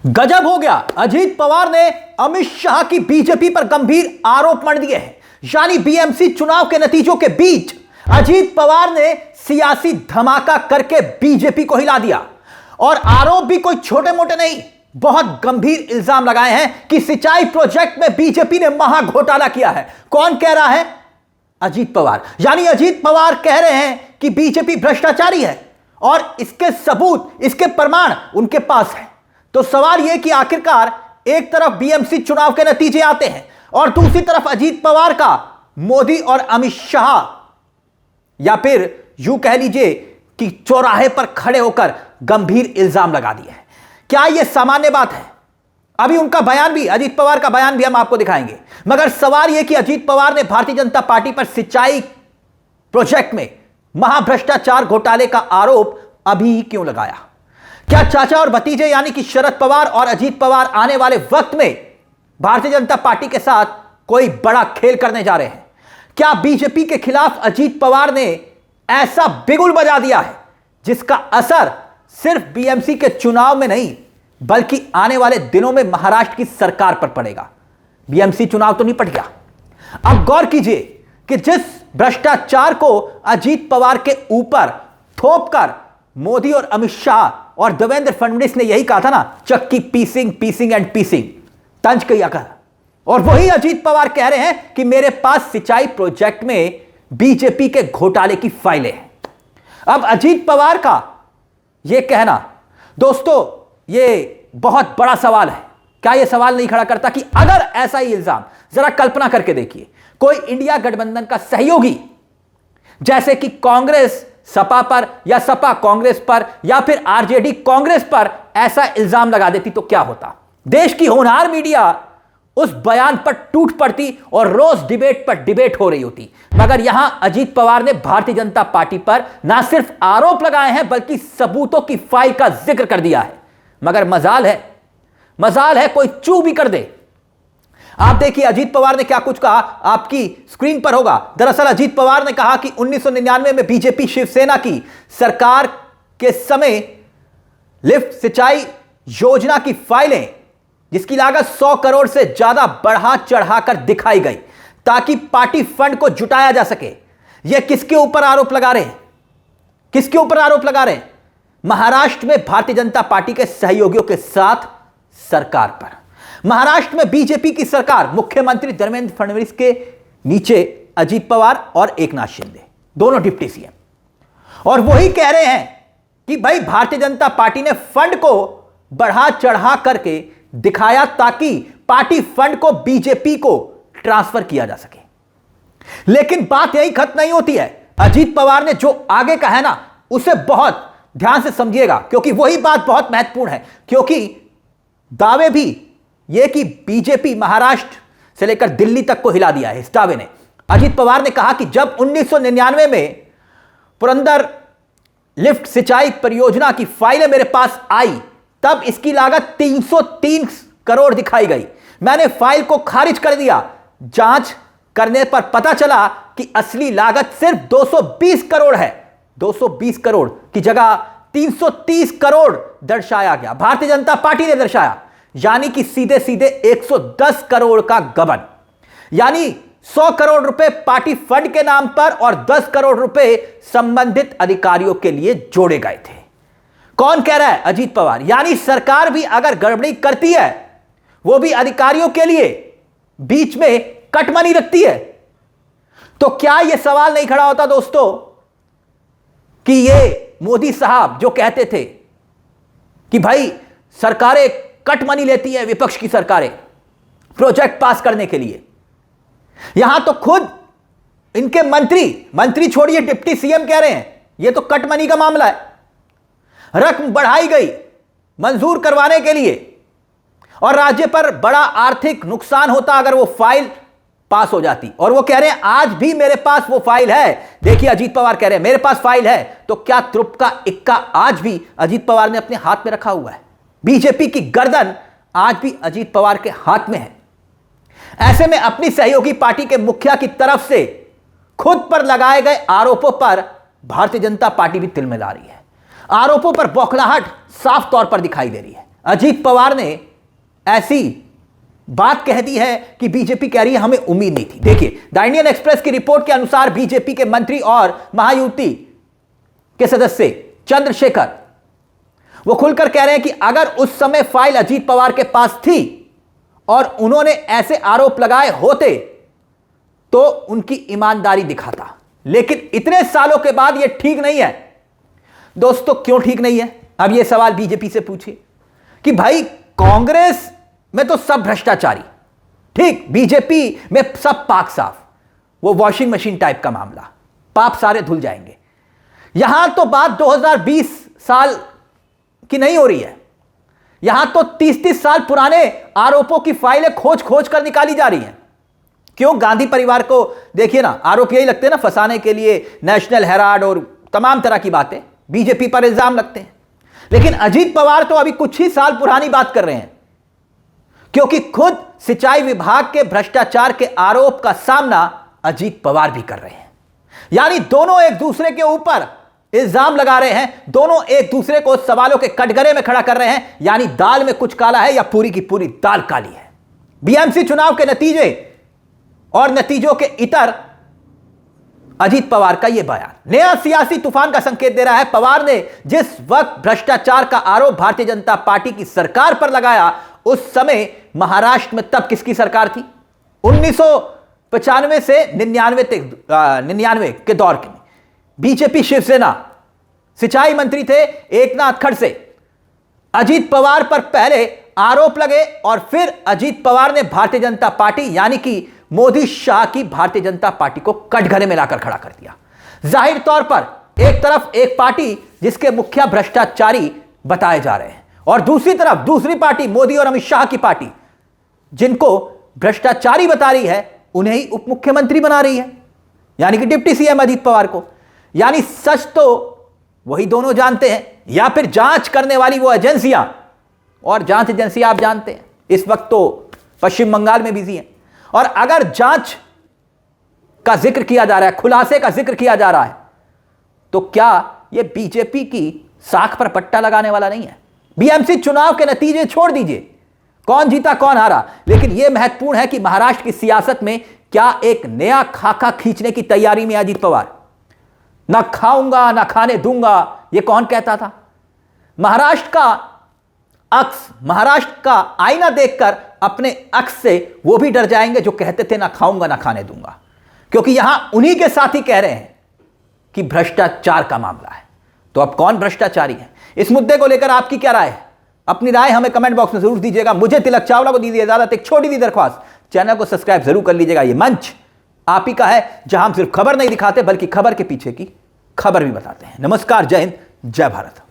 गजब हो गया। अजीत पवार ने अमित शाह की बीजेपी पर गंभीर आरोप मढ़ दिए हैं। यानी बीएमसी चुनाव के नतीजों के बीच अजीत पवार ने सियासी धमाका करके बीजेपी को हिला दिया। और आरोप भी कोई छोटे मोटे नहीं, बहुत गंभीर इल्जाम लगाए हैं कि सिंचाई प्रोजेक्ट में बीजेपी ने महा घोटाला किया है। कौन कह रहा है? अजीत पवार। यानी अजीत पवार कह रहे हैं कि बीजेपी भ्रष्टाचारी है और इसके सबूत, इसके प्रमाण उनके पास है। तो सवाल यह कि आखिरकार एक तरफ बीएमसी चुनाव के नतीजे आते हैं और दूसरी तरफ अजीत पवार का मोदी और अमित शाह, या फिर यूं कह लीजिए कि चौराहे पर खड़े होकर गंभीर इल्जाम लगा दिए हैं। क्या यह सामान्य बात है? अभी उनका बयान भी, अजीत पवार का बयान भी हम आपको दिखाएंगे। मगर सवाल यह कि अजीत पवार ने भारतीय जनता पार्टी पर सिंचाई प्रोजेक्ट में महाभ्रष्टाचार घोटाले का आरोप अभी क्यों लगाया? क्या चाचा और भतीजे यानी कि शरद पवार और अजीत पवार आने वाले वक्त में भारतीय जनता पार्टी के साथ कोई बड़ा खेल करने जा रहे हैं? क्या बीजेपी के खिलाफ अजीत पवार ने ऐसा बिगुल बजा दिया है जिसका असर सिर्फ बीएमसी के चुनाव में नहीं बल्कि आने वाले दिनों में महाराष्ट्र की सरकार पर पड़ेगा? बीएमसी चुनाव तो निपट गया। अब गौर कीजिए कि जिस भ्रष्टाचार को अजीत पवार के ऊपर थोपकर मोदी और अमित शाह और देवेंद्र फडणवीस ने यही कहा था ना, चक्की पीसिंग पीसिंग एंड पीसिंग, तंज किया कर। और वही अजीत पवार कह रहे हैं कि मेरे पास सिंचाई प्रोजेक्ट में बीजेपी के घोटाले की फाइलें हैं। अब अजीत पवार का यह कहना, दोस्तों, यह बहुत बड़ा सवाल है। क्या यह सवाल नहीं खड़ा करता कि अगर ऐसा ही इल्जाम, जरा कल्पना करके देखिए, कोई इंडिया गठबंधन का सहयोगी जैसे कि कांग्रेस सपा पर या सपा कांग्रेस पर या फिर आरजेडी कांग्रेस पर ऐसा इल्जाम लगा देती तो क्या होता? देश की होनहार मीडिया उस बयान पर टूट पड़ती और रोज डिबेट पर डिबेट हो रही होती। मगर यहां अजीत पवार ने भारतीय जनता पार्टी पर ना सिर्फ आरोप लगाए हैं बल्कि सबूतों की फाइल का जिक्र कर दिया है। मगर मजाल है कोई चू भी कर दे। आप देखिए अजीत पवार ने क्या कुछ कहा, आपकी स्क्रीन पर होगा। दरअसल अजीत पवार ने कहा कि 1999 में बीजेपी शिवसेना की सरकार के समय लिफ्ट सिंचाई योजना की फाइलें, जिसकी लागत 100 करोड़ से ज्यादा बढ़ा चढ़ाकर दिखाई गई ताकि पार्टी फंड को जुटाया जा सके। यह किसके ऊपर आरोप लगा रहे हैं? किसके ऊपर आरोप लगा रहे हैं? महाराष्ट्र में भारतीय जनता पार्टी के सहयोगियों के साथ सरकार पर। महाराष्ट्र में बीजेपी की सरकार, मुख्यमंत्री देवेंद्र फडणवीस के नीचे अजीत पवार और एकनाथ शिंदे, दोनों डिप्टी सीएम। और वही कह रहे हैं कि भाई भारतीय जनता पार्टी ने फंड को बढ़ा चढ़ा करके दिखाया ताकि पार्टी फंड को बीजेपी को ट्रांसफर किया जा सके। लेकिन बात यही खत्म नहीं होती है। अजीत पवार ने जो आगे कहा है ना, उसे बहुत ध्यान से समझिएगा, क्योंकि वही बात बहुत महत्वपूर्ण है। क्योंकि दावे भी यह कि बीजेपी महाराष्ट्र से लेकर दिल्ली तक को हिला दिया है इस दावे ने। अजीत पवार ने कहा कि जब 1999 में पुरंदर लिफ्ट सिंचाई परियोजना की फाइलें मेरे पास आई तब इसकी लागत 303 करोड़ दिखाई गई। मैंने फाइल को खारिज कर दिया। जांच करने पर पता चला कि असली लागत सिर्फ 220 करोड़ है। 220 करोड़ की जगह 330 करोड़ दर्शाया गया, भारतीय जनता पार्टी ने दर्शाया। यानी कि सीधे सीधे 110 करोड़ का गबन। यानी 100 करोड़ रुपए पार्टी फंड के नाम पर और 10 करोड़ रुपए संबंधित अधिकारियों के लिए जोड़े गए थे। कौन कह रहा है? अजीत पवार। यानी सरकार भी अगर गड़बड़ी करती है, वो भी अधिकारियों के लिए बीच में कटमनी रखती है। तो क्या यह सवाल नहीं खड़ा होता दोस्तों कि ये मोदी साहब जो कहते थे कि भाई सरकारें कट मनी लेती है, विपक्ष की सरकारें प्रोजेक्ट पास करने के लिए, यहां तो खुद इनके मंत्री छोड़िए डिप्टी सीएम कह रहे हैं यह तो कट मनी का मामला है। रकम बढ़ाई गई मंजूर करवाने के लिए और राज्य पर बड़ा आर्थिक नुकसान होता अगर वो फाइल पास हो जाती। और वो कह रहे हैं आज भी मेरे पास वो फाइल है। देखिए अजीत पवार कह रहे हैं मेरे पास फाइल है। तो क्या त्रुप का इक्का आज भी अजीत पवार ने अपने हाथ में रखा हुआ है? बीजेपी की गर्दन आज भी अजीत पवार के हाथ में है। ऐसे में अपनी सहयोगी पार्टी के मुखिया की तरफ से खुद पर लगाए गए आरोपों पर भारतीय जनता पार्टी भी तिलमिला रही है। आरोपों पर बौखलाहट साफ तौर पर दिखाई दे रही है। अजीत पवार ने ऐसी बात कह दी है कि बीजेपी कह रही है हमें उम्मीद नहीं थी। देखिए, द इंडियन एक्सप्रेस की रिपोर्ट के अनुसार बीजेपी के मंत्री और महायुति के सदस्य चंद्रशेखर वो खुलकर कह रहे हैं कि अगर उस समय फाइल अजीत पवार के पास थी और उन्होंने ऐसे आरोप लगाए होते तो उनकी ईमानदारी दिखाता, लेकिन इतने सालों के बाद यह ठीक नहीं है। दोस्तों, क्यों ठीक नहीं है? अब यह सवाल बीजेपी से पूछिए कि भाई कांग्रेस में तो सब भ्रष्टाचारी, ठीक, बीजेपी में सब पाक साफ, वो वॉशिंग मशीन टाइप का मामला, पाप सारे धुल जाएंगे। यहां तो बात 2020 साल की नहीं हो रही है, यहां तो 30-30 साल पुराने आरोपों की फाइलें खोज खोज कर निकाली जा रही हैं। क्यों? गांधी परिवार को देखिए ना, आरोप यही लगते हैं ना, फंसाने के लिए नेशनल हेराल्ड और तमाम तरह की बातें बीजेपी पर इल्जाम लगते हैं। लेकिन अजीत पवार तो अभी कुछ ही साल पुरानी बात कर रहे हैं, क्योंकि खुद सिंचाई विभाग के भ्रष्टाचार के आरोप का सामना अजीत पवार भी कर रहे हैं। यानी दोनों एक दूसरे के ऊपर इल्जाम लगा रहे हैं, दोनों एक दूसरे को सवालों के कटघरे में खड़ा कर रहे हैं। यानी दाल में कुछ काला है या पूरी की पूरी दाल काली है। बीएमसी चुनाव के नतीजे और नतीजों के इतर अजीत पवार का यह बयान नया सियासी तूफान का संकेत दे रहा है। पवार ने जिस वक्त भ्रष्टाचार का आरोप भारतीय जनता पार्टी की सरकार पर लगाया, उस समय महाराष्ट्र में तब किसकी सरकार थी? 1995 से 99 के दौर के बीजेपी शिवसेना सिंचाई मंत्री थे एकनाथ खड़से। अजीत पवार पर पहले आरोप लगे और फिर अजीत पवार ने भारतीय जनता पार्टी यानी कि मोदी शाह की भारतीय जनता पार्टी को कटघरे में लाकर खड़ा कर दिया। जाहिर तौर पर एक तरफ एक पार्टी जिसके मुखिया भ्रष्टाचारी बताए जा रहे हैं और दूसरी तरफ दूसरी पार्टी मोदी और अमित शाह की पार्टी जिनको भ्रष्टाचारी बता रही है, उन्हें ही उप मुख्यमंत्री बना रही है, यानी कि डिप्टी सीएम अजीत पवार को। यानी सच तो वही दोनों जानते हैं, या फिर जांच करने वाली वो एजेंसियां, और जांच एजेंसी आप जानते हैं इस वक्त तो पश्चिम बंगाल में बिजी हैं। और अगर जांच का जिक्र किया जा रहा है, खुलासे का जिक्र किया जा रहा है, तो क्या यह बीजेपी की साख पर पट्टा लगाने वाला नहीं है? बीएमसी चुनाव के नतीजे छोड़ दीजिए, कौन जीता कौन हारा, लेकिन यह महत्वपूर्ण है कि महाराष्ट्र की सियासत में क्या एक नया खाका खींचने की तैयारी में अजीत पवार? ना खाऊंगा ना खाने दूंगा, यह कौन कहता था? महाराष्ट्र का अक्स, महाराष्ट्र का आईना देखकर अपने अक्स से वो भी डर जाएंगे जो कहते थे ना खाऊंगा ना खाने दूंगा, क्योंकि यहां उन्हीं के साथ ही कह रहे हैं कि भ्रष्टाचार का मामला है। तो अब कौन भ्रष्टाचारी है? इस मुद्दे को लेकर आपकी क्या राय है? अपनी राय हमें कमेंट बॉक्स में जरूर दीजिएगा। मुझे तिलक चावला को दीजिए इजाजत। एक छोटी सी दरख्वास्त, चैनल को सब्सक्राइब जरूर कर लीजिएगा। यह मंच आप ही का है जहां हम सिर्फ खबर नहीं दिखाते बल्कि खबर के पीछे की खबर भी बताते हैं। नमस्कार, जय हिंद, जय भारत।